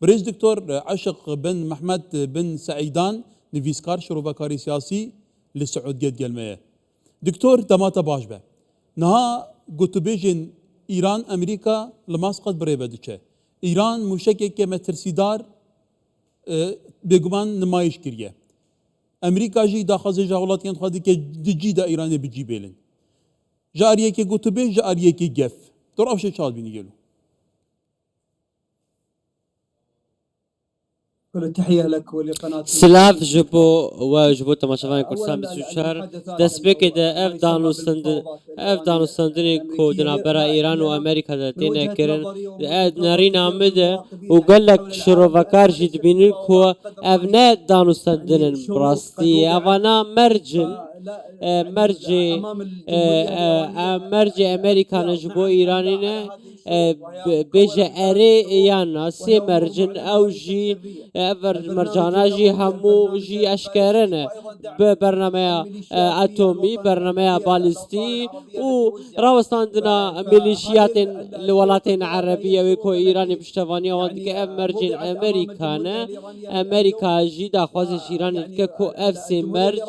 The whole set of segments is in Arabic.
بريز دكتور عشق بن محمد بن سعيدان نفيسكار شروبكاري سياسي للسعود جد جلمية دكتور دماتا باش به نها قطبيجن إيران أمريكا لماسقط بريبه دچه إيران مشكك مترسيدار بگومان نمایش کریه امریکا جی داخل جاولاتیان خواهد که دجی دا ایران بجی بیلن جاریه که گوتبه جاریه که گف دور افشه چال بینی گلو كل التحية لك ولقناة سلاف جبو وجبو تماشاوان كرسان بسوشار دسبك ده افدانو سندني كودنا برا ايران وامريكا ده تينا كرن نارين عمده وقال لك شروفكار جد بيني كو افنا دانو سندنن براستي افانا مرج امريكا نجبو ايرانينه بيجا اري يانا سي مرجن او جي مرجانا جي همو جي اشكرنا ببرنامج اتومي برنامج باليستي و راوستاندنا ميليشيات الولايات العربية ويكو ايراني بشتوانيا وانتك اف مرجن امريكا جي داخواز ايران كو اف سي مرج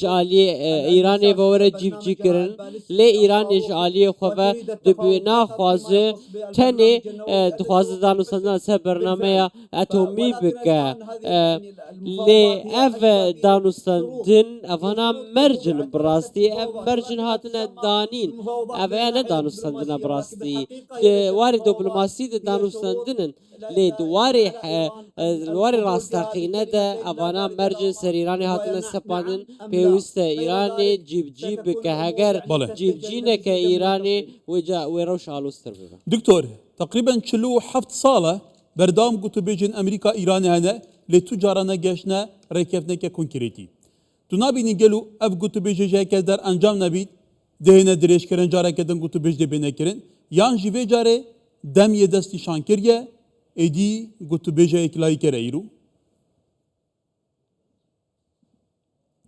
جالي ايراني وورا جيب جي كرن لي ايراني جالي خوفا دبنا خواز تاني دخواز دانو سندنا سه برنامج اتومي بك لي اف دانو سندن افانا مرجن براستي اف مرجن هاتنا دانين اف انا دانو سندنا براستي واري دبلوماسي دانو سندن لي دواري راستاقينه ده افانا مرجن سريراني هاتنا سپاندن پیوست ایرانی جیب که هگر جیب جینه که ایرانی وجا ويروش آلوستر ببا دكتور تقريبا چلو حفت صالة بردام قطبيجن أمريكا إيران هنا لتجارنا جشنا ركبنا كونكريتي تنابي نجلو أف قطبيجن جاي كدر أنجام نبيت دهنا دريش كرن جارا كدن قطبيج دي بينا كرن يان جيفي جاري دم يدستي شانكريا ايدي قطبيجن إكلاي كريرو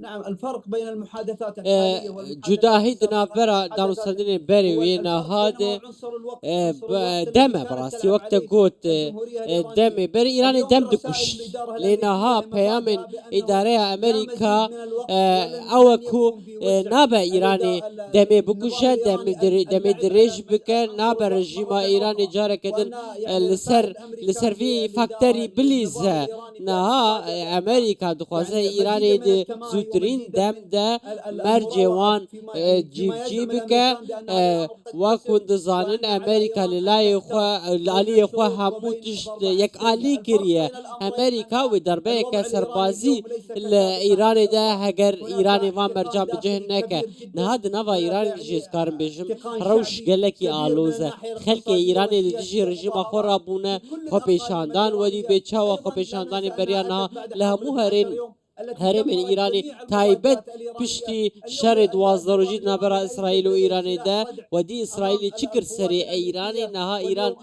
نعم الفرق بين المحادثات الحالية جداهي دنابرا دانو سندني بري وينا هاد دم براسي وقت قوت دم بري إيراني دم دكوش لأن ها بيامن إدارة أمريكا أوكو نابا إيراني دم بكوشة دم دريج بك نابا رجيم إيراني جارة كدن لسر في فاكتوري بليز نها أمريكا دخوازه إيراني دي زوترين دم ده مرجوان جيب که وقت زانن امریکا لالی خو هموتش یک عالی کریه امریکا و دربه که سربازی ایران ده اگر ایرانی و مرجع بجه نکه نهاد نوا ایران جیز کارم بجم روش گلکی آلوزه خلق ایرانی دیجی رژیم خورا بونه خو پیشاندان ودی بچه و خو پیشاندان بریانها لهمو هرم إيراني تايبت بشتي شرد وازدروجيد نبرا إسرائيل وإيران ده ودي إسرائيل تشكر سري إيراني نها إيران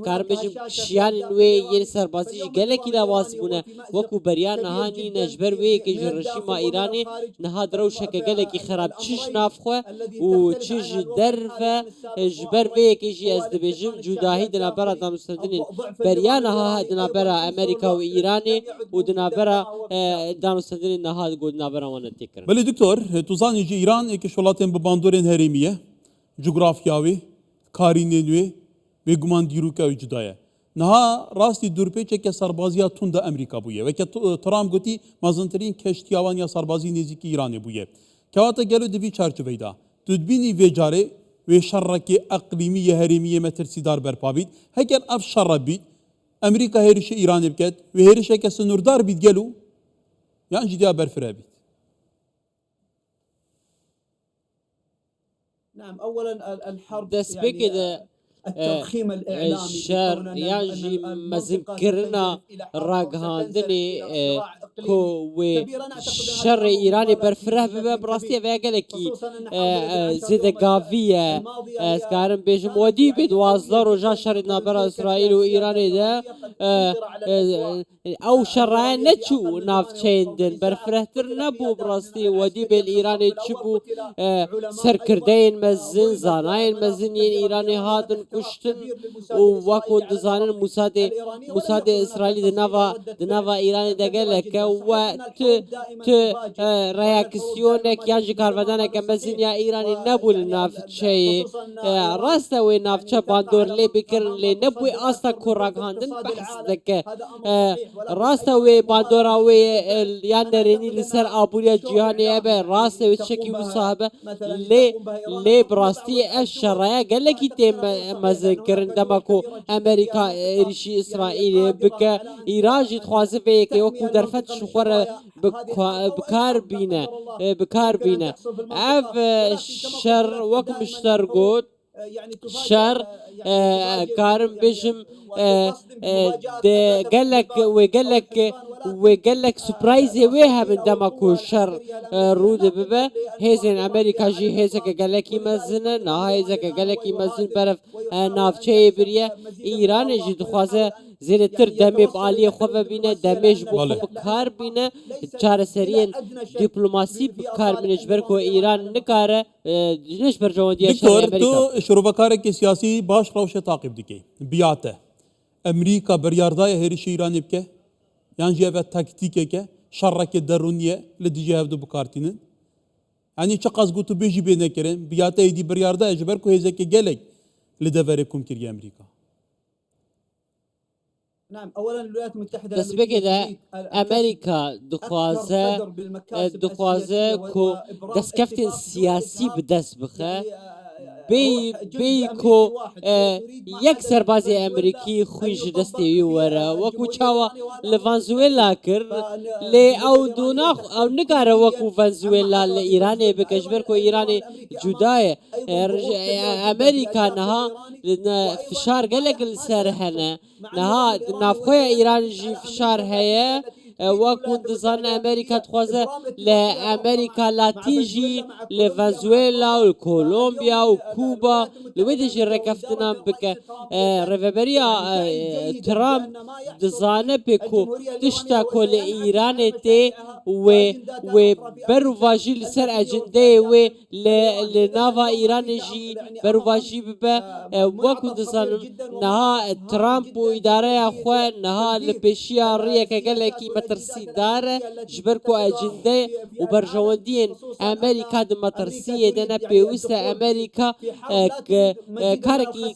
كاربجم شيان وي ين سربازي جلك إلى واسبونه وكو بريان نهاني نجبر وي كجرشيما إيراني نها دروشك جلك خراب تشش نافخه وتشش درفه جبر وي كجي أزدبجم جداهي دنبرا دانوستدنين بريان نها دنبرا أمريكا وإيراني ودنبرا دانو سندني نهاد قد نابرا وانا تكرن بله دكتور توزان يجي إيران إيك شولاتين بباندورين هرمية جغرافياوي كارينينوي بيگومان ديروكا وجدايا نها راستي دوربيچه که سربازيا تند امريكا بويه وكه ترام گوتي مازنترين كشتياوان يا سربازي نزيكي ايران بويه كواتا گلو دوی چارچوبيدا تدبيني وجاري و شركي اقليميه هرميه مترسيدار برپا بيت هكر اف شر بيت امريكا هيرش ايران بكت و هيرش که سنوردار بيت گلو يعني جديا برفرابيت نعم اولا الحرب يعني التضخيم الإعلامي الشر يجي مذكرنا راجهاندني كو شر إيراني برفره ببراسية ويقلكي زيد قافية سكارن بيجم ودي بدوازدار وجا شر نابرا إسرائيل وإيراني ده أو شرعين نتشو نافشين دن برفره تر نبو براسي ودي بالإيراني تشبو سركردين مزن زاناين مزنين إيراني هادن كشتن ووكو دزانن موساد إسرائيلي دنافا إيران دقلك ت رياكسيونك يانجي كارفدانك مزين يا إيراني نبول نافت شيء راستا وي نافت باندور لي بكرن لي نبوي أستا كوراك هاندن بحث دك راستا وي باندورا وي يانريني لسر أبوريا جيهاني أبا راستا وي تشكي وصاحبه لي براستي الشرايا قال لك يتم مذكرن دمكو أمريكا إرشي إسرائيل بك إيران جي تخوازي فيك وكو درفت شخور بكار بينا اف شر وك مشتر قوت شر كارم بيشم قال لك سبرايزي ويها من دمكو شر رود ببا هيزن امريكا جي هيزك قال لك يمزن هيزك قال لك يمزن برف نافچه بريا ايران جي دخوازه زينتر دمي بالي خوفه بينه دمج بو بكار بينه چار سرين دبلوماسي بكار منجبر کو ايران نكاره نشبر جونديه دكتور تو شروبكار کی سیاسی باش روش تعقیب دکی بیاته امریکا بریاردای هریش ایران بکه يعني جاب تكتيكك شرك الدرونية لدي هذا بكارتين يعني شقص قلت بيجي بينا كريم بياتا يدي برياردا اجبركو هيزك جالك لدفركم كريا امريكا. نعم اولا الولايات المتحده بس بكده امريكا دخوازه كو دسكفتن سياسي بدس بخه بيكو يكسر بازي امريكي خوش دستي ورا وكو تشاوا لفنزويلا كر لي او دوناخ او نكار وكو فنزويلا لايران بكشبر كو ايران جداي امريكا نها فشار قالك السر هنا نها نافخويا ايران جي فشار هيا وكو دزان امريكا تخوازه لامريكا لاتيجي لفنزويلا وكولومبيا وكوبا لويدجي ركفتنا بك ريفبريا ترامب دزانه بكو تشتاكو لايران تي و برواجي لسر اجنده و لنافا ايران جي برواجي ببا وكو دزان نها ترامب و اداره اخوان نها لبشيا ريكا قالكي مترسي دار جبركو اجنده وبرجوندين امريكا دمترسيه دنا بيوستا امريكا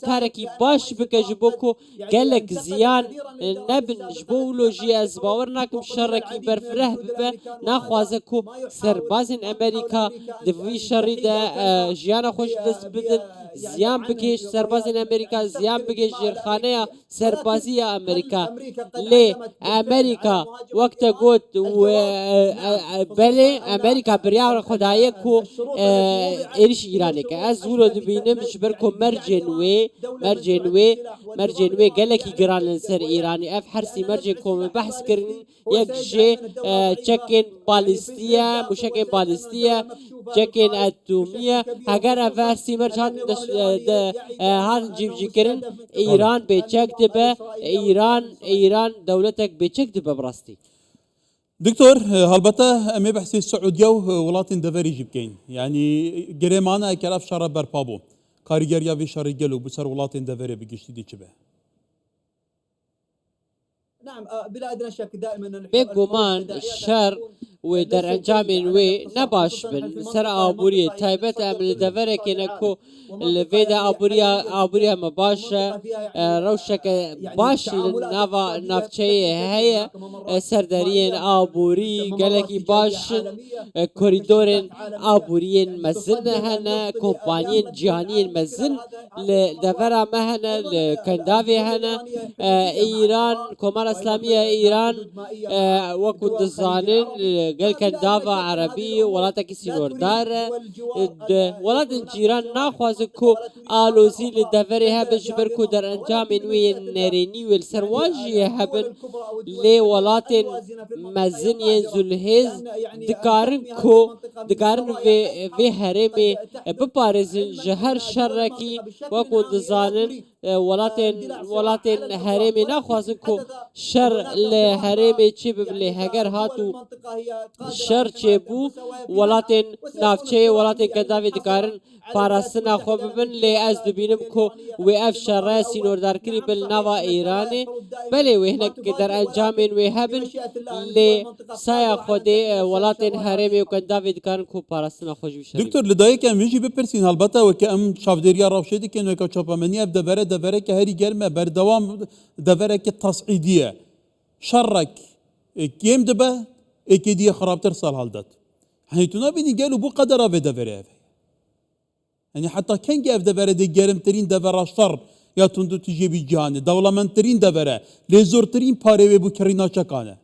كاركي باش بكجبوكو قالك زيان نبن جبولو جي ازباورناكم شركي برفره ببا ناخوازكو سربازن امريكا دفي شريده جيانا خوش دست بدن زيان بكيش سربازن امريكا زيان بكيش جرخانه سربازي امريكا لي امريكا وقت قلت بله امريكا بريار خدايه كو ايش ايراني از ولد بينم جبركم مرجن وي قالك يقران سر ايراني اف حرسي مرجنكم بحث كرن يكجي تشكين باليستيا مشكين باليستيا تشكين اتوميه اگر افرسي مرجان هان جيب كرن ايران بيتشك دبه ايران دولتك بيتشك دبه براستي. دكتور هلبته امي بحثي السعوديه وولاتن دفري جبكين يعني جريمانا كلاف شرب بربابو كاريجريا في شريجلو بسر ولاتن دفري بيجي دي تشبه. نعم بلا ادنى شك دائما بيجومان شر ودر انجامين وي نباش بن سر ابوري تايبت امل دفرك انكو الفيدا ابوريا مباش روشك باش نافا نافشي هي سردارين ابوري قالكي باش كوريدورين ابوريين مزن هنا كومبانيين جهانيين مزن لدفرا مهنا لكندافي هنا ايران كومار اسلاميه ايران وكنت الظالم قال كندافا عربي ولاتك سينور دار ولات جيران ناخوازكو آلوزي لدفري هبن جبركو در انجام انوي نريني والسرواجي هبن لي ولات مزن ينزل هز دكارن في هرمي ببارزن جهر شركي وكو دزانن ولات هرمي ناخوازكو شر لهرمي تشيب بلي هجر هاتو شر چێبوو وڵاتên ناوچەیە وڵاتên کە داوێ دەکارن پاراستنا خۆ ببن لێ ئەس دەبینم کۆ وێ ئەف شەڕە سینۆردارکردی بن ناوا ئێرانێ بەلێ وێ هەنێک دەرئەنجامên وێ هەبن لێ سایە خۆدێ وڵاتên هەرێمێ و کە داوێ دەکارن کۆ پاراستنا خۆشی شەڕی دکتۆر لەدایەکە وێژی بپرسین هەڵبەتەوە کە ئەم چاودێریە ڕەوشێ دەکەن وێکە چۆپەمەنیە دەبەرەکە هەری گەرمە بەردەوام دەبەرێکی تەسعیدیە شەڕێک کێم دەبە ئێکێ دیە خراپتر ساڵ هەڵدات هەنی تو نابینی گەل و بۆ قەدەرا بێ دەبەرێ يعني حتى كان جاف دبره دي جرم ترين دبره شر يا تندو تجي بجانه دولمن ترين دبره لزور ترين پاره بو كرينا چكانه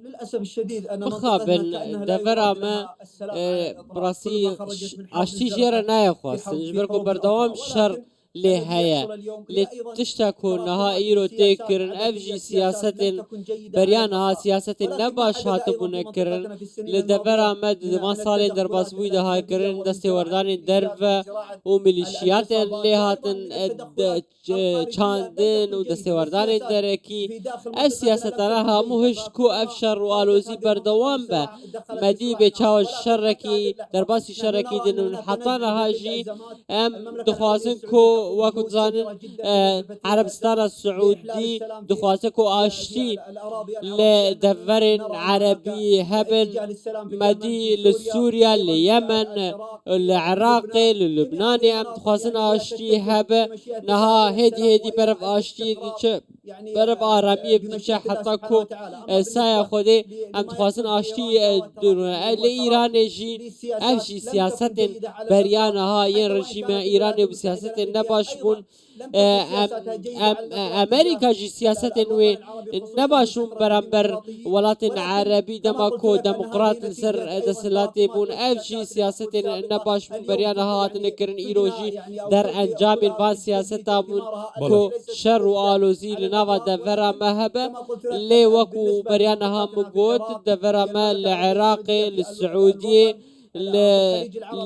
للاسف الشديد انا بخابن دبره ما براسي اشتي جيره نايخواست جبركو بردوام شر لێ هەیە لێ تشتا کۆنەها ئیرۆ تێکردن ئەفژی سیاسەتên بەریانەها سیاسەتên نەباش هاتبوونەکردن لە دەبەرامە دەمان ساڵێن دەرباسبووی دەهاکردن دەستێوەردانên دەرڤە و میلیشیاتên لێ هاتن چاندن و دەستێوەردانên دەرەکی ئەف سیاسەتانە هەموو هشت کو ئەف شەڕ و ئالۆزی بەردەوام بە مەدی بێ چاوە شەڕێکی دەرباسی شەڕێکی دنون حتانەهاژی ئەم دخوازن کۆ وەکو زانن عەرەبستانە سعودی دخوازە کۆ ئاشتی لە دەڤەرên عەرەبی هەبن مەدی لە سووریا لە یەمەن لە عێراقê لە لوبنانê ئەم دخوازن ئاشتی هەبە نەها هێدی بەرەف ئاشتی دچە بەرەف ئارامiyê بچە حتا کۆ سایە خۆدێ ئەم دخوازن ئاشتی لە ئیرانê jî ev jî siyasetên beriyaneha yên rejîma Îranê bu siyasetên nebaş bûn Amerîka jî siyasetên wê nebaş bûn beramber welatên Erebî dema ku demokrat li ser desthilatê bûn ev jî siyasetên nebaş bûn beriyaneha hatine kirin îro jî derencamên van siyaseta bûn ku şer û alozî li nava devera me hebe lê wekû beriyaneha min got devera me li Iraqê li Siûdiyê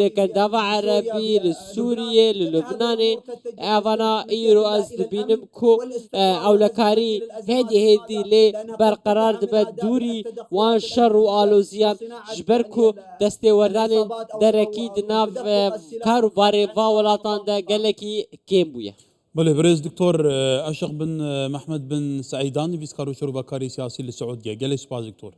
لكندافع عربي لسوريا للبنان أفنا إيرو أز دبينم كو أولكاري هدي لي برقرار دبت دوري وان شر وآلوزيان جبركو دستي وردان دركي دناف كاروباري فاولاتان دا قلقي كيم بويا بله برز دكتور أشق بن محمد بن سعيدان فيسكارو شروع كاري سياسي للسعودية قال سباز دكتور